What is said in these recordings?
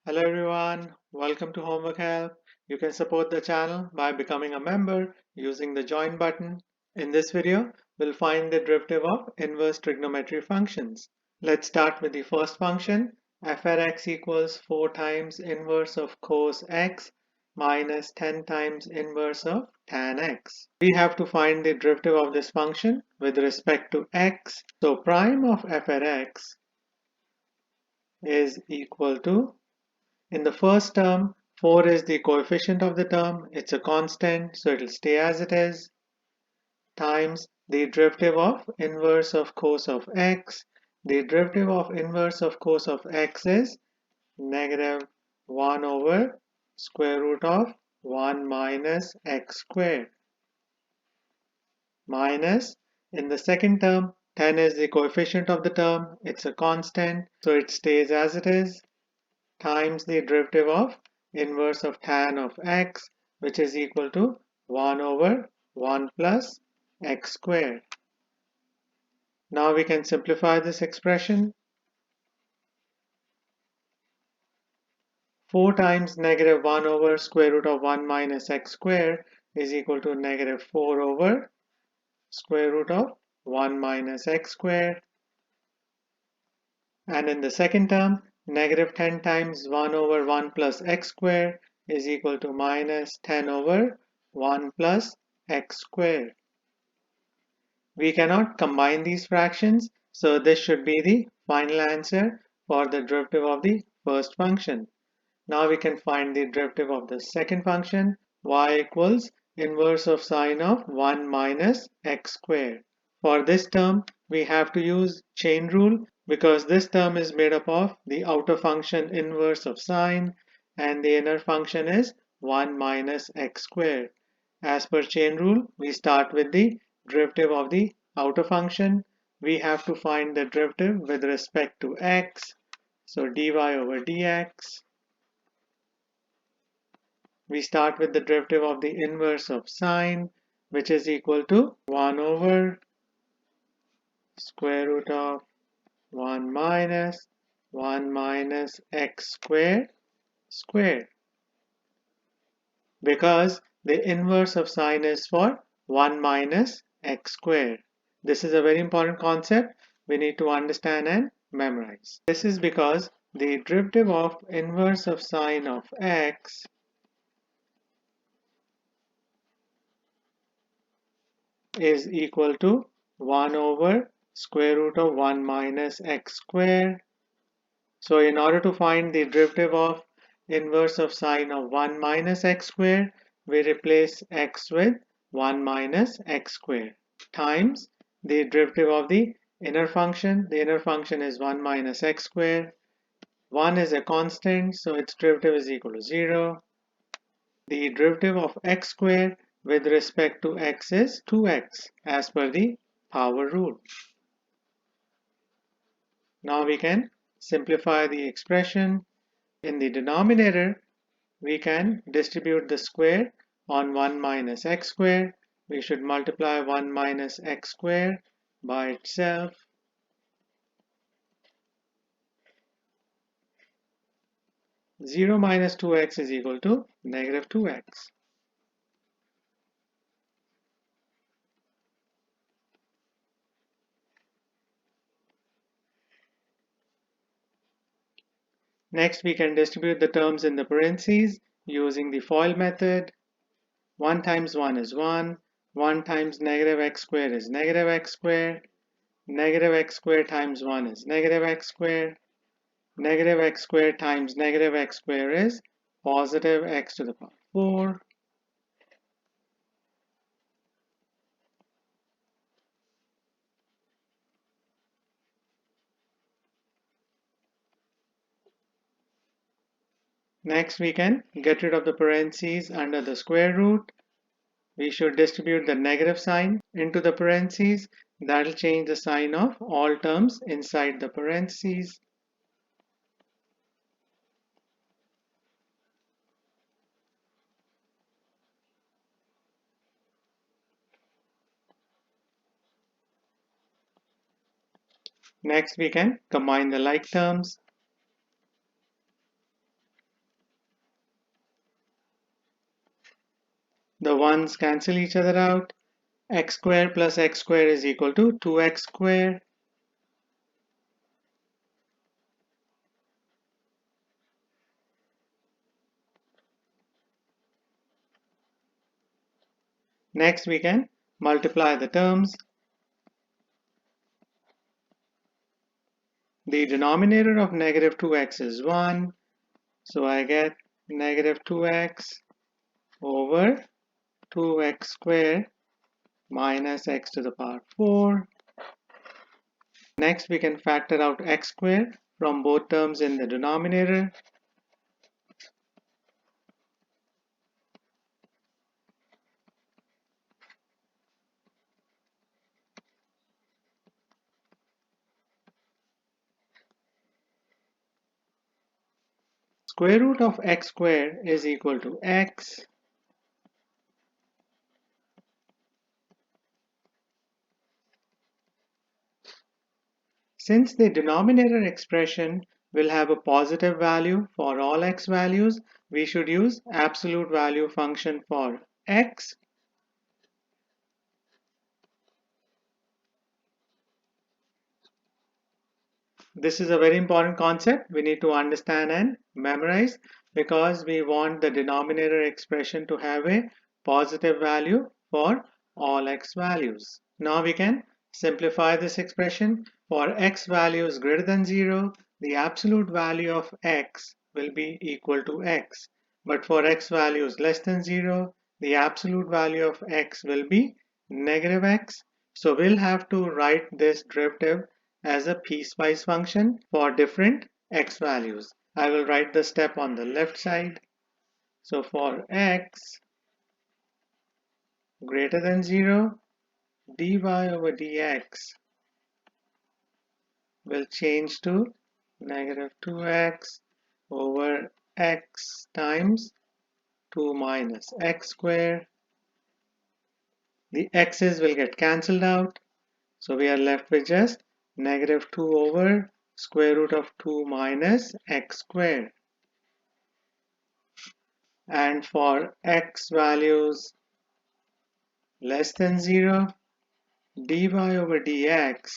Hello everyone, welcome to Homework Help. You can support the channel by becoming a member using the join button. In this video, we'll find the derivative of inverse trigonometry functions. Let's start with the first function. F at x equals 4 times inverse of cos x minus 10 times inverse of tan x. We have to find the derivative of this function with respect to x. So prime of f at x is equal to, in the first term, 4 is the coefficient of the term. It's a constant, so it'll stay as it is, times the derivative of inverse of cos of x. The derivative of inverse of cos of x is negative 1 over square root of 1 minus x squared. Minus, in the second term, 10 is the coefficient of the term. It's a constant, so it stays as it is, times the derivative of inverse of tan of x, which is equal to 1 over 1 plus x squared. Now we can simplify this expression. 4 times negative 1 over square root of 1 minus x squared is equal to negative 4 over square root of 1 minus x squared. And in the second term, negative 10 times 1 over 1 plus x squared is equal to minus 10 over 1 plus x squared. We cannot combine these fractions, so this should be the final answer for the derivative of the first function. Now we can find the derivative of the second function, y equals inverse of sine of 1 minus x squared. For this term, we have to use chain rule because this term is made up of the outer function inverse of sine and the inner function is 1 minus x squared. As per chain rule, we start with the derivative of the outer function. We have to find the derivative with respect to x. So dy over dx. We start with the derivative of the inverse of sine, which is equal to 1 over square root of 1 minus x squared squared. Because the inverse of sine is for 1 minus x squared. This is a very important concept we need to understand and memorize. This is because the derivative of inverse of sine of x is equal to 1 over square root of 1 minus x squared. So in order to find the derivative of inverse of sine of 1 minus x squared, we replace x with 1 minus x squared times the derivative of the inner function. The inner function is 1 minus x squared. 1 is a constant, so its derivative is equal to 0. The derivative of x squared with respect to x is 2x as per the power rule. Now we can simplify the expression. In the denominator, we can distribute the square on 1 minus x squared. We should multiply 1 minus x squared by itself. Zero minus 2x is equal to negative 2x. Next, we can distribute the terms in the parentheses using the FOIL method. 1 times 1 is 1. 1 times negative x squared is negative x squared. Negative x squared times 1 is negative x squared. Negative x squared times negative x squared is positive x to the power 4. Next, we can get rid of the parentheses under the square root. We should distribute the negative sign into the parentheses. That will change the sign of all terms inside the parentheses. Next, we can combine the like terms. The ones cancel each other out. X squared plus x squared is equal to 2x squared. Next we can multiply the terms. The denominator of negative 2x is 1. So I get negative 2x over 2x squared minus x to the power 4. Next we can factor out x squared from both terms in the denominator. Square root of x squared is equal to x. Since the denominator expression will have a positive value for all x values, we should use absolute value function for x. This is a very important concept we need to understand and memorize because we want the denominator expression to have a positive value for all x values. Now we can simplify this expression. For x values greater than 0, the absolute value of x will be equal to x. But for x values less than 0, the absolute value of x will be negative x. So we'll have to write this derivative as a piecewise function for different x values. I will write the step on the left side. So for x greater than 0, dy over dx will change to negative 2x over x times 2 minus x squared. The x's will get cancelled out. So we are left with just negative 2 over square root of 2 minus x squared. And for x values less than 0, dy over dx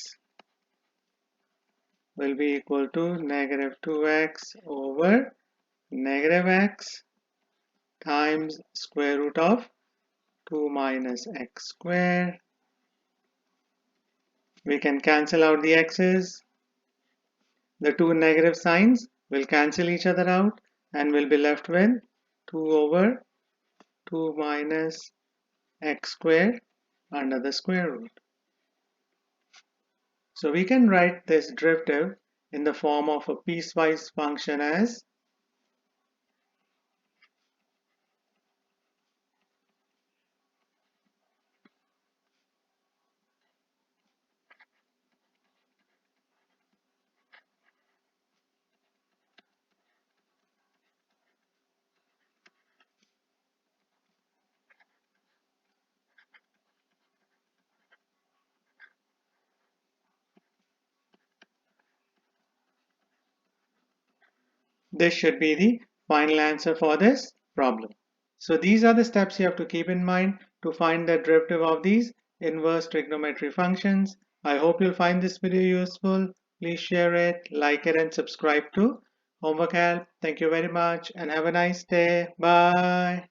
will be equal to negative 2x over negative x times square root of 2 minus x squared. We can cancel out the x's. The two negative signs will cancel each other out and we'll be left with 2 over 2 minus x squared under the square root. So we can write this derivative in the form of a piecewise function as this should be the final answer for this problem. So these are the steps you have to keep in mind to find the derivative of these inverse trigonometry functions. I hope you'll find this video useful. Please share it, like it, and subscribe to Homework Help. Thank you very much and have a nice day. Bye.